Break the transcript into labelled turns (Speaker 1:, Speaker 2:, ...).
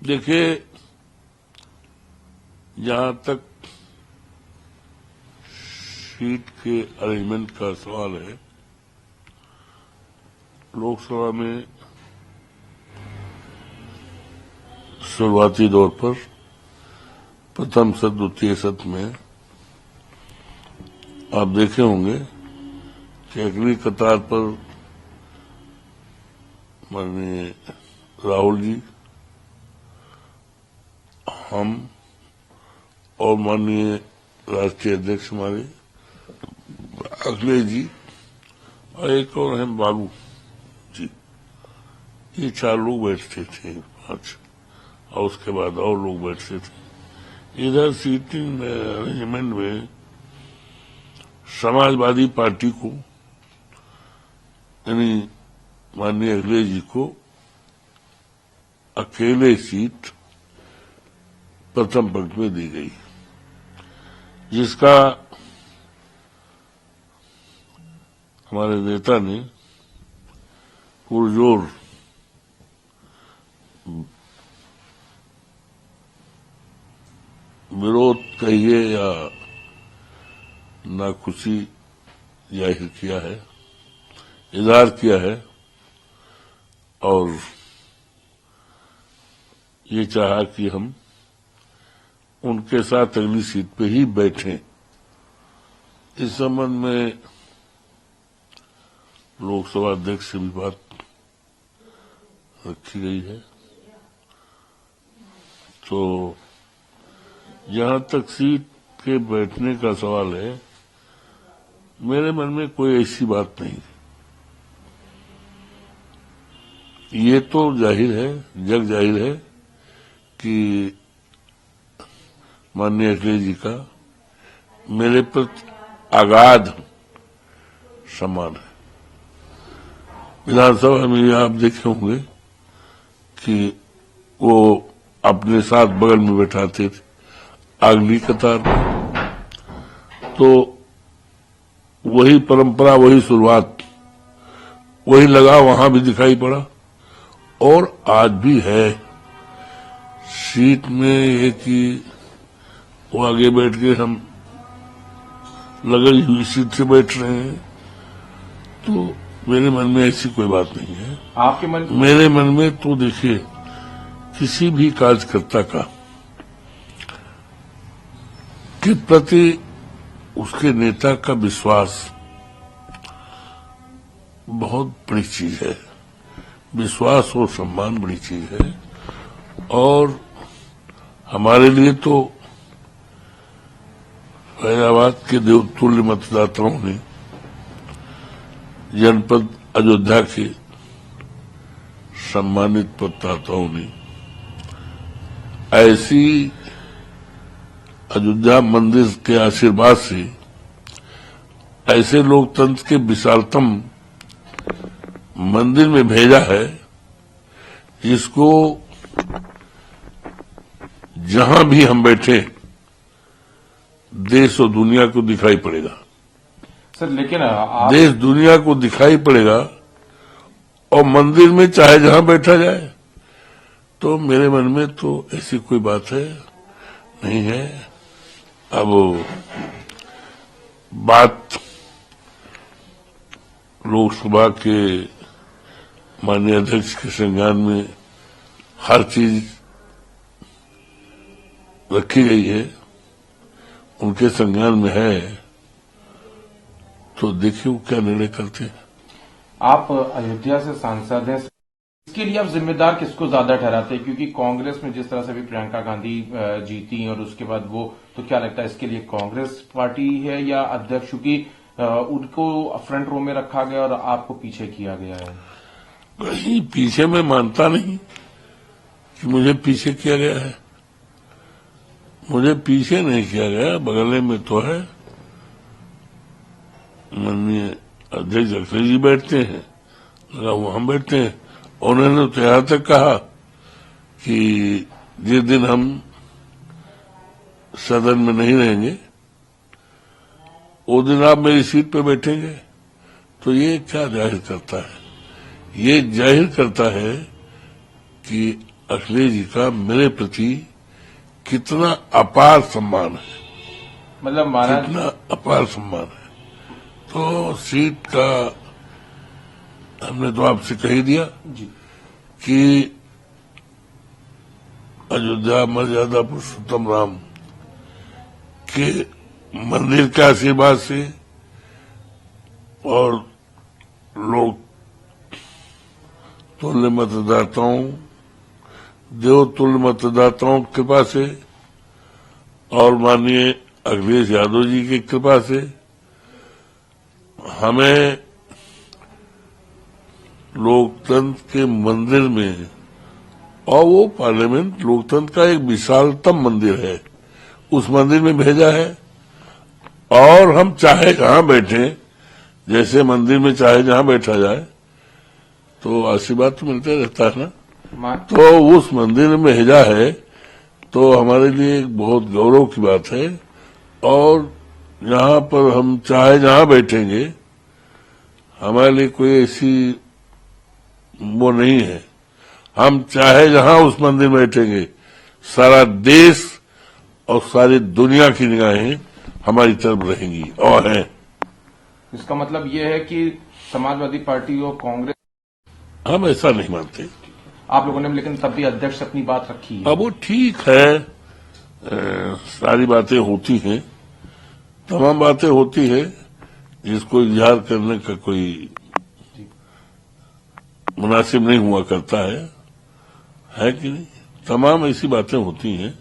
Speaker 1: देखिए, जहां तक सीट के अरेंजमेंट का सवाल है, लोकसभा में शुरुआती दौर पर प्रथम सत्र द्वितीय सत्र में आप देखे होंगे कि अगली कतार पर माननीय राहुल जी, हम और माननीय राष्ट्रीय अध्यक्ष हमारे अखिलेश जी और एक और हैं बाबू जी, ये 4 लोग बैठते थे, 5, और उसके बाद और लोग बैठते थे। इधर सीटिंग अरेंजमेंट में समाजवादी पार्टी को यानी माननीय अखिलेश जी को अकेले सीट प्रथम पंक्ति में दी गई, जिसका हमारे नेता ने पुरजोर विरोध कहिए या नाखुशी जाहिर किया है, इजहार किया है और ये चाहा कि हम उनके साथ अगली सीट पे ही बैठें। इस संबंध में लोकसभा अध्यक्ष से भी बात रखी गई है। तो जहां तक सीट के बैठने का सवाल है, मेरे मन में कोई ऐसी बात नहीं। ये तो जाहिर है, जग जाहिर है कि माननीय अखिलेश जी का मेरे प्रति अगाध सम्मान है। विधानसभा में आप देखे होंगे कि वो अपने साथ बगल में बैठाते थे अगली कतार में, तो वही परंपरा, वही शुरुआत, वही लगाव वहां भी दिखाई पड़ा और आज भी है। सीट में ये कि वो आगे बैठ के हम लगी हुई सीट से बैठ रहे हैं, तो मेरे मन में ऐसी कोई बात नहीं है।
Speaker 2: आपके मन
Speaker 1: मेरे मन में तो देखिए, किसी भी कार्यकर्ता का के प्रति उसके नेता का विश्वास बहुत बड़ी चीज है। विश्वास और सम्मान बड़ी चीज है और हमारे लिए तो फैजाबाद के देवतुल्य मतदाताओं ने, जनपद अयोध्या के सम्मानित मतदाताओं ने ऐसी अयोध्या मंदिर के आशीर्वाद से ऐसे लोकतंत्र के विशालतम मंदिर में भेजा है, जिसको जहां भी हम बैठे देश और दुनिया को दिखाई पड़ेगा।
Speaker 2: सर लेकिन
Speaker 1: देश दुनिया को दिखाई पड़ेगा और मंदिर में चाहे जहां बैठा जाए, तो मेरे मन में तो ऐसी कोई बात है नहीं है। अब बात लोकसभा के माननीय अध्यक्ष के संज्ञान में हर चीज रखी गई है, उनके संज्ञान में है, तो देखिए वो क्या निर्णय करते हैं।
Speaker 2: आप अयोध्या से सांसद हैं, इसके लिए आप जिम्मेदार किसको ज्यादा ठहराते हैं? क्योंकि कांग्रेस में जिस तरह से भी प्रियंका गांधी जीती और उसके बाद वो, तो क्या लगता है इसके लिए कांग्रेस पार्टी है या अध्यक्ष की उनको फ्रंट रो में रखा गया और आपको पीछे किया गया है?
Speaker 1: कहीं पीछे मैं मानता नहीं कि मुझे पीछे किया गया है। मुझे पीछे नहीं किया गया, बगले में तो है माननीय अध्यक्ष अखिलेश जी बैठते हैं, लगा वो हम बैठते हैं। उन्होंने तो यहां तक कहा कि जिस दिन हम सदन में नहीं रहेंगे उस दिन आप मेरी सीट पे बैठेंगे। तो ये क्या जाहिर करता है? ये जाहिर करता है कि अखिलेश जी का मेरे प्रति कितना अपार सम्मान है,
Speaker 2: मतलब महाराज
Speaker 1: कितना अपार सम्मान है। तो सीट का हमने तो आपसे कह ही दिया
Speaker 2: जी
Speaker 1: कि अयोध्या मर्यादा पुरुषोत्तम राम के मंदिर के आशीर्वाद से और लोग तुल्य मतदाताओं, देवतुल्य मतदाताओं की कृपा से और माननीय अखिलेश यादव जी की कृपा से हमें लोकतंत्र के मंदिर में, और वो पार्लियामेंट लोकतंत्र का एक विशालतम मंदिर है, उस मंदिर में भेजा है। और हम चाहे जहां बैठे, जैसे मंदिर में चाहे जहां बैठा जाए तो आशीर्वाद तो मिलता रहता है ना। तो उस मंदिर में भेजा है तो हमारे लिए एक बहुत गौरव की बात है। और यहाँ पर हम चाहे जहां बैठेंगे, हमारे लिए कोई ऐसी वो नहीं है। हम चाहे जहां उस मंदिर में बैठेंगे, सारा देश और सारी दुनिया की निगाहें हमारी तरफ रहेंगी और हैं।
Speaker 2: इसका मतलब ये है कि समाजवादी पार्टी और कांग्रेस,
Speaker 1: हम ऐसा नहीं मानते।
Speaker 2: आप लोगों ने लेकिन तब भी अध्यक्ष से अपनी बात रखी है।
Speaker 1: अब वो ठीक है, सारी बातें होती हैं, तमाम बातें होती है, जिसको इजहार करने का कोई मुनासिब नहीं हुआ करता है कि नहीं। तमाम ऐसी बातें होती हैं